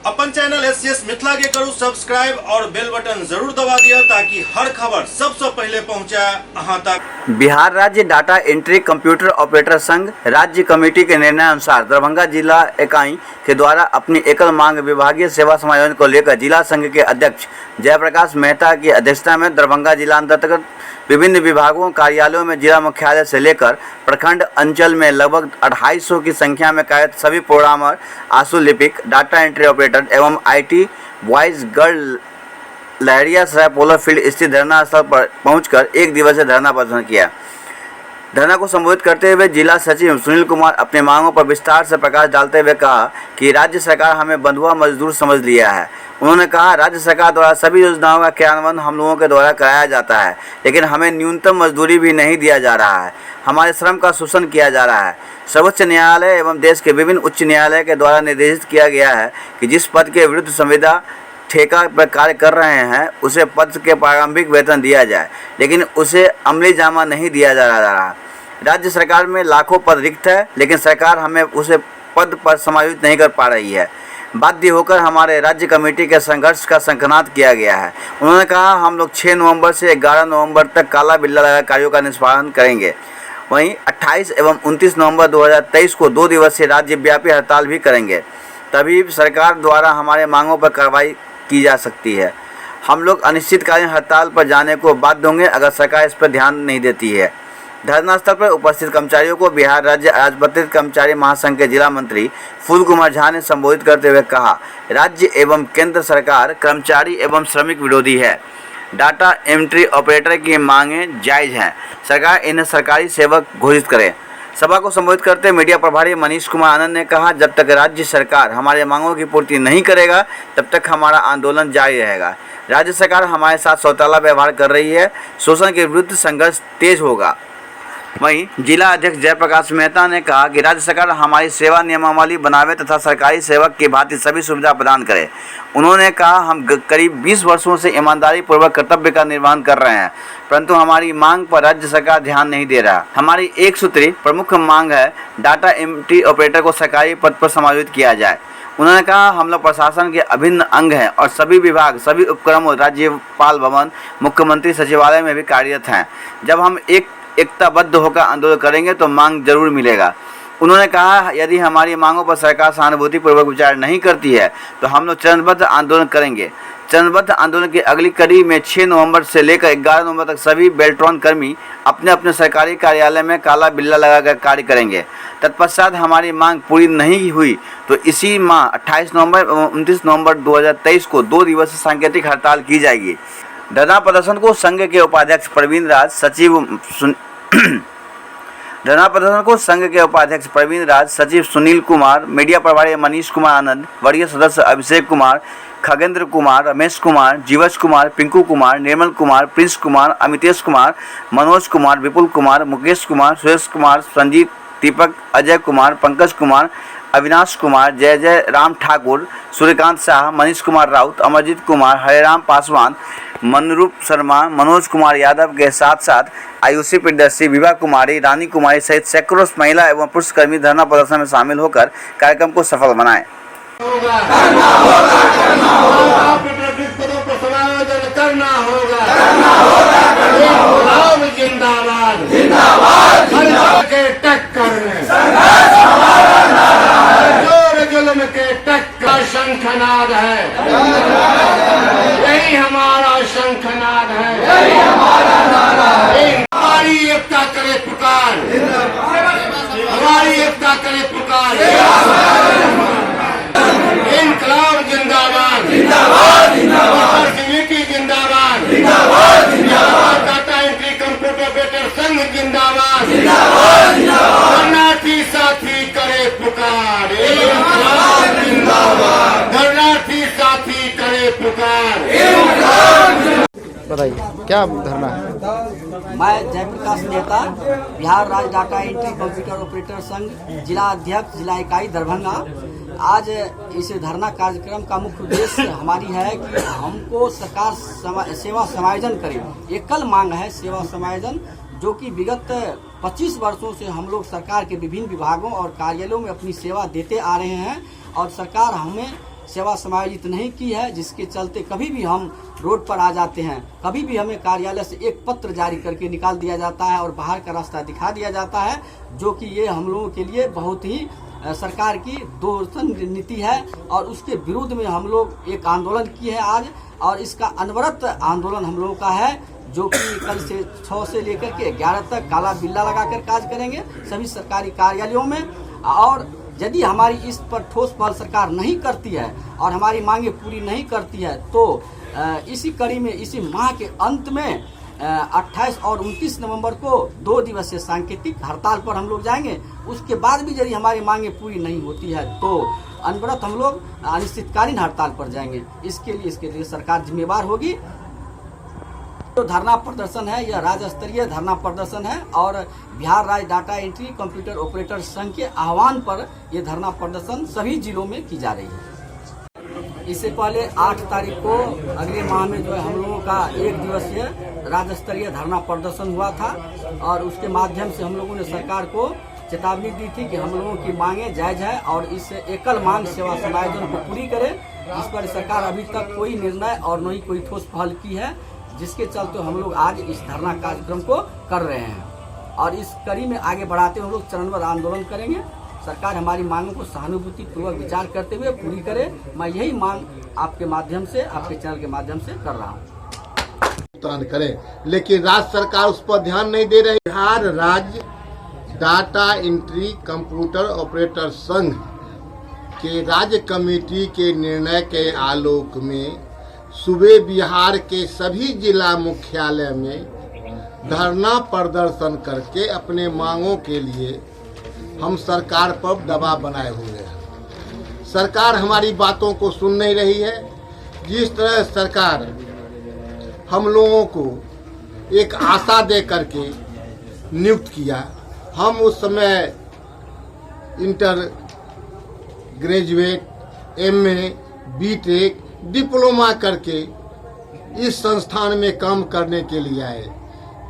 अपन channel SCS Mithila के करू subscribe और बेल बटन जरूर दबा दिया ताकि हर खबर सबसे पहले पहुंचा अहां तक। बिहार राज्य डाटा एंट्री कंप्यूटर ऑपरेटर संघ राज्य कमेटी के निर्णय अनुसार दरभंगा जिला इकाई के द्वारा अपनी एकल मांग विभागीय सेवा समायोजन को लेकर जिला संघ के अध्यक्ष जयप्रकाश मेहता की अध्यक्षता में दरभंगा जिला अंतर्गत विभिन्न विभागों कार्यालयों में जिला मुख्यालय से लेकर प्रखंड अंचल में लगभग 250 की संख्या में कार्यरत सभी प्रोग्रामर, आशु लिपिक, डाटा एंट्री ऑपरेटर एवं IT boys girl Laheriasarai polo field स्थित धरना स्थल पर पहुंचकर एक दिवसीय धरना प्रदर्शन किया। धरना को संबोधित करते हुए जिला सचिव सुनील कुमार अपने मांगों पर विस्तार से प्रकाश डालते हुए कहा कि राज्य सरकार हमें बंधुआ मजदूर समझ लिया है। उन्होंने कहा राज्य सरकार द्वारा सभी योजनाओं का क्रियान्वयन हम लोगों के द्वारा कराया जाता है, लेकिन हमें न्यूनतम मजदूरी भी नहीं दिया जा रहा है। हमारे श्रम का शोषण किया जा रहा है। सर्वोच्च न्यायालय एवं देश के विभिन्न उच्च न्यायालय के द्वारा निर्देशित किया गया है कि जिस पद के विरुद्ध संविदा ठेका पर कार्य कर रहे हैं उसे पद के प्रारंभिक वेतन दिया जाए, लेकिन उसे अमली जामा नहीं दिया जा रहा। राज्य सरकार में लाखों पद रिक्त है, लेकिन सरकार हमें उसे पद पर समायोजित नहीं कर पा रही है। बाध्य होकर हमारे राज्य कमेटी के संघर्ष का शंखनाद किया गया है। उन्होंने कहा हम लोग 6 नवंबर से 11 नवंबर तक काला बिल्ला लगा कार्यों का निष्पादन करेंगे। वहीं 28 एवं 29 नवंबर 2023 को 2 दिवसीय राज्यव्यापी हड़ताल भी करेंगे, तभी सरकार द्वारा हमारे मांगों पर कार्रवाई की जा सकती है। हम लोग अनिश्चितकालीन हड़ताल पर जाने को बाध्य होंगे अगर सरकार इस पर ध्यान नहीं देती है। धरना स्थल पर उपस्थित कर्मचारियों को बिहार राज्य राजपत्रित कर्मचारी महासंघ के जिला मंत्री फूल कुमार झा ने संबोधित करते हुए कहा राज्य एवं केंद्र सरकार कर्मचारी एवं श्रमिक विरोधी है। डाटा एंट्री ऑपरेटर की मांगें जायज हैं, सरकार इन्हें सरकारी सेवक घोषित करे। सभा को संबोधित करते मीडिया प्रभारी मनीष कुमार आनंद ने कहा जब तक राज्य सरकार हमारे मांगों की पूर्ति नहीं करेगा तब तक हमारा आंदोलन जारी रहेगा। राज्य सरकार हमारे साथ सौतेला व्यवहार कर रही है, शोषण के विरुद्ध संघर्ष तेज होगा। वहीं जिला अध्यक्ष जयप्रकाश मेहता ने कहा कि राज्य सरकार हमारी सेवा नियमावली बनावे तथा सरकारी सेवक की भांति सभी सुविधा प्रदान करे। उन्होंने कहा हम करीब 20 वर्षों से ईमानदारी पूर्वक कर्तव्य का निर्वहन कर रहे हैं, परंतु हमारी मांग पर राज्य सरकार ध्यान नहीं दे रहा। हमारी एक सूत्री प्रमुख मांग है डाटा एंट्री ऑपरेटर को सरकारी पद पर समायोजित किया जाए। उन्होंने कहा हम लोग प्रशासन के अभिन्न अंग हैं और सभी विभाग, सभी उपक्रमों राज्यपाल भवन, मुख्यमंत्री सचिवालय में भी कार्यरत हैं। जब हम एकताबद्ध होकर आंदोलन करेंगे तो मांग जरूर मिलेगा। उन्होंने कहा यदि हमारी मांगों पर सरकार सहानुभूतिपूर्वक विचार नहीं करती है तो हम लोग चरणबद्ध आंदोलन करेंगे। चरणबद्ध आंदोलन की अगली कड़ी में 6 नवंबर से लेकर 11 नवंबर तक सभी बेल्ट्रॉन कर्मी अपने अपने सरकारी कार्यालय में काला बिल्ला लगाकर कार्य करेंगे। तत्पश्चात हमारी मांग पूरी नहीं हुई तो इसी माह 28 नवंबर एवं 29 नवंबर 2023 को 2 दिवसीय सांकेतिक हड़ताल की जाएगी। धरना प्रदर्शन को संघ के उपाध्यक्ष प्रवीण राज, सचिव सुनील कुमार, मीडिया प्रभारी मनीष कुमार आनंद, वरीय सदस्य अभिषेक कुमार, खगेंद्र कुमार, रमेश कुमार, जीवज कुमार, पिंकू कुमार, निर्मल कुमार, प्रिंस कुमार, अमितेश कुमार, मनोज कुमार, विपुल कुमार, मुकेश कुमार, सुरेश कुमार, संजीत, दीपक, अजय कुमार, पंकज कुमार, अविनाश कुमार, जय राम ठाकुर, सूर्यकांत शाह, मनीष कुमार राउत, अमरजीत कुमार, हरेराम पासवान, मनरूप शर्मा, मनोज कुमार यादव के साथ साथ आयुषी प्रियदर्शी, विभा कुमारी, रानी कुमारी सहित सैकड़ों महिला एवं पुरुष कर्मी धरना प्रदर्शन में शामिल होकर कार्यक्रम को सफल बनाए। शंखनाद है, यही हमारा शंखनाद है, हमारी एकता करे पुकार, हमारी एकता करे पुकार। इनकलाब जिंदाबाद, कमेटी जिंदाबाद, डाटा एंट्री कंप्यूटर ऑपरेटर संघ जिंदाबाद, धरनार्थी साथी करे पुकार। इनकलाब जिंदाबाद, धरनार्थी साथी करे पुकार। बताइए क्या धरना है? मैं जयप्रकाश मेहता, बिहार राज्य डाटा एंट्री कंप्यूटर ऑपरेटर संघ जिला अध्यक्ष, जिला इकाई दरभंगा। आज इस धरना कार्यक्रम का मुख्य उद्देश्य हमारी है कि हमको सरकार सेवा समायोजन करे। एकल मांग है सेवा समायोजन, जो कि विगत 25 वर्षों से हम लोग सरकार के विभिन्न विभागों और कार्यालयों में अपनी सेवा देते आ रहे हैं और सरकार हमें सेवा समायोजित नहीं की है, जिसके चलते कभी भी हम रोड पर आ जाते हैं, कभी भी हमें कार्यालय से एक पत्र जारी करके निकाल दिया जाता है और बाहर का रास्ता दिखा दिया जाता है, जो कि ये हम लोगों के लिए बहुत ही सरकार की दोषण नीति है। और उसके विरुद्ध में हम लोग एक आंदोलन किए हैं आज, और इसका अनवरत आंदोलन हम लोगों का है, जो कि कल से 6 से लेकर के 11 तक काला बिल्ला लगाकर कार्य करेंगे सभी सरकारी कार्यालयों में। और यदि हमारी इस पर ठोस पहल सरकार नहीं करती है और हमारी मांगे पूरी नहीं करती है, तो इसी कड़ी में इसी माह के अंत में 28 और 29 नवंबर को 2 दिवसीय सांकेतिक हड़ताल पर हम लोग जाएंगे। उसके बाद भी यदि हमारी मांगे पूरी नहीं होती है तो अनवरत हम लोग अनिश्चितकालीन हड़ताल पर जाएंगे। इसके लिए सरकार जिम्मेवार होगी। जो धरना प्रदर्शन है यह राज्य स्तरीय धरना प्रदर्शन है, और बिहार राज्य डाटा एंट्री कंप्यूटर ऑपरेटर संघ के आह्वान पर यह धरना प्रदर्शन सभी जिलों में की जा रही है। इससे पहले 8 तारीख को अगले माह में जो है हम लोगों का 1 दिवसीय राज्य स्तरीय धरना प्रदर्शन हुआ था, और उसके माध्यम से हम लोगों ने सरकार को चेतावनी दी थी कि हम लोगों की मांगे जायज है और इस एकल मांग सेवा समायोजन को पूरी करे। इस पर सरकार अभी तक कोई निर्णय और न ही कोई ठोस पहल की है, जिसके चलते हम लोग आज इस धरना कार्यक्रम को कर रहे हैं, और इस कड़ी में आगे बढ़ाते हुए हम लोग चरणबद्ध आंदोलन करेंगे। सरकार हमारी मांगों को सहानुभूति पूर्वक विचार करते हुए पूरी करे। मैं यही मांग आपके माध्यम से, आपके चैनल के माध्यम से कर रहा हूँ। करें, लेकिन राज्य सरकार उस पर ध्यान नहीं दे रही। बिहार राज्य डाटा एंट्री कंप्यूटर ऑपरेटर संघ के राज्य कमेटी के निर्णय के आलोक में सुबह बिहार के सभी जिला मुख्यालय में धरना प्रदर्शन करके अपने मांगों के लिए हम सरकार पर दबाव बनाए हुए हैं। सरकार हमारी बातों को सुन नहीं रही है। जिस तरह सरकार हम लोगों को एक आशा दे करके नियुक्त किया, हम उस समय inter graduate, MA, B Tech, diploma करके इस संस्थान में काम करने के लिए आए।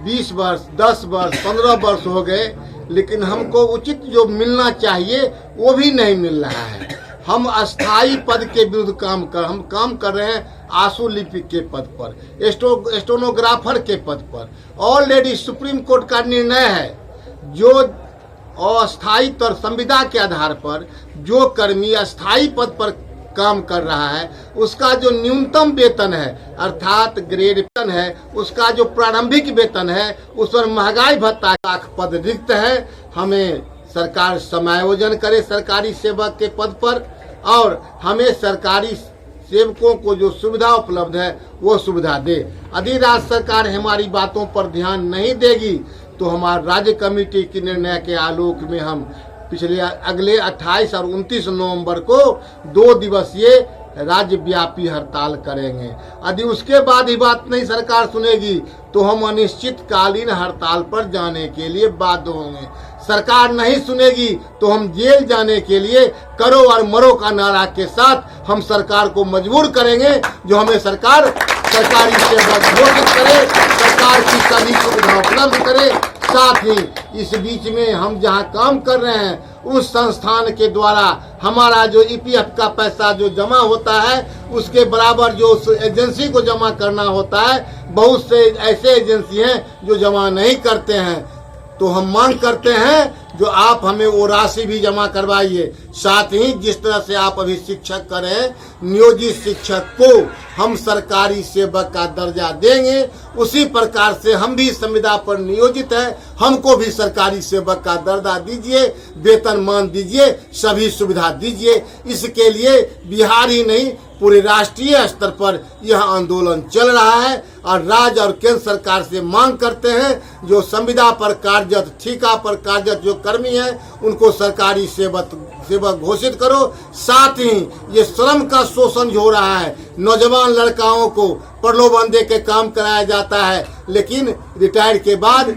20 वर्ष, 10 वर्ष, 15 वर्ष हो गए, लेकिन हमको उचित जो मिलना चाहिए वो भी नहीं मिल रहा है। हम अस्थाई पद के विरुद्ध हम काम कर रहे हैं, आशु लिपिक के पद पर, स्टेनोग्राफर के पद पर। ऑलरेडी सुप्रीम कोर्ट का निर्णय है, जो अस्थायी तौर संविदा के आधार पर जो कर्मी अस्थायी पद पर काम कर रहा है, उसका जो न्यूनतम वेतन है अर्थात ग्रेड वेतन है, उसका जो प्रारंभिक वेतन है उस पर महंगाई भत्ता का पद रिक्त है। हमें सरकार समायोजन करे सरकारी सेवक के पद पर, और हमें सरकारी सेवकों को जो सुविधा उपलब्ध है वो सुविधा दे। यदि राज्य सरकार हमारी बातों पर ध्यान नहीं देगी तो हमारे राज्य कमेटी के निर्णय के आलोक में हम अगले 28 और 29 नवंबर को 2 दिवसीय राज्यव्यापी हड़ताल करेंगे। यदि उसके बाद ही बात नहीं सरकार सुनेगी तो हम अनिश्चितकालीन हड़ताल पर जाने के लिए बाध्य होंगे। सरकार नहीं सुनेगी तो हम जेल जाने के लिए करो और मरो का नारा के साथ हम सरकार को मजबूर करेंगे, जो हमें सरकार सरकारी सेवा घोषित करे, सरकार की सभी सुविधा उपलब्ध करे। साथ ही इस बीच में हम जहां काम कर रहे हैं उस संस्थान के द्वारा हमारा जो ईपीएफ का पैसा जो जमा होता है उसके बराबर जो उस एजेंसी को जमा करना होता है, बहुत से ऐसे एजेंसी हैं जो जमा नहीं करते हैं। तो हम मांग करते हैं जो आप हमें वो राशि भी जमा करवाइए। साथ ही जिस तरह से आप अभी शिक्षक करें, नियोजित शिक्षक को हम सरकारी सेवक का दर्जा देंगे, उसी प्रकार से हम भी संविदा पर नियोजित हैं, हमको भी सरकारी सेवक का दर्जा दीजिए, वेतनमान दीजिए, सभी सुविधा दीजिए। इसके लिए बिहार ही नहीं पूरे राष्ट्रीय स्तर पर यह आंदोलन चल रहा है, और राज्य और केंद्र सरकार से मांग करते हैं जो संविदा पर कार्यरत, ठेका पर कार्यरत जो कर्मी हैं उनको सरकारी सेवक घोषित करो। साथ ही ये श्रम का शोषण जो हो रहा है, नौजवान लड़काओं को प्रलोभन दे के काम कराया जाता है, लेकिन रिटायर के बाद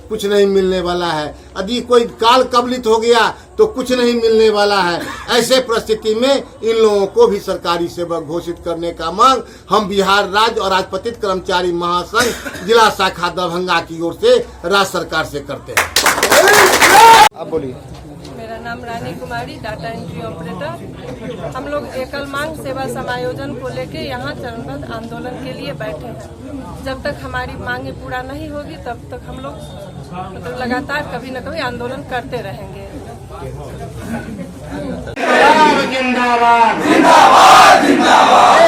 कुछ नहीं मिलने वाला है। यदि कोई काल कबलित हो गया तो कुछ नहीं मिलने वाला है। ऐसे परिस्थिति में इन लोगों को भी सरकारी सेवक घोषित करने का मांग हम बिहार राज्य और राजपत्रित कर्मचारी महासंघ जिला शाखा दरभंगा की ओर से राज्य सरकार से करते हैं। आप बोलिए। मेरा नाम Rani Kumari, data entry operator. हम लोग एकल मांग सेवा समायोजन को लेके यहाँ चरणबद्ध आंदोलन के लिए बैठे हैं। जब तक हमारी मांगे पूरा नहीं होगी तब तक हम लोग मतलब लगातार कभी न कभी आंदोलन करते रहेंगे। जिंदाबाद जिंदाबाद जिंदाबाद।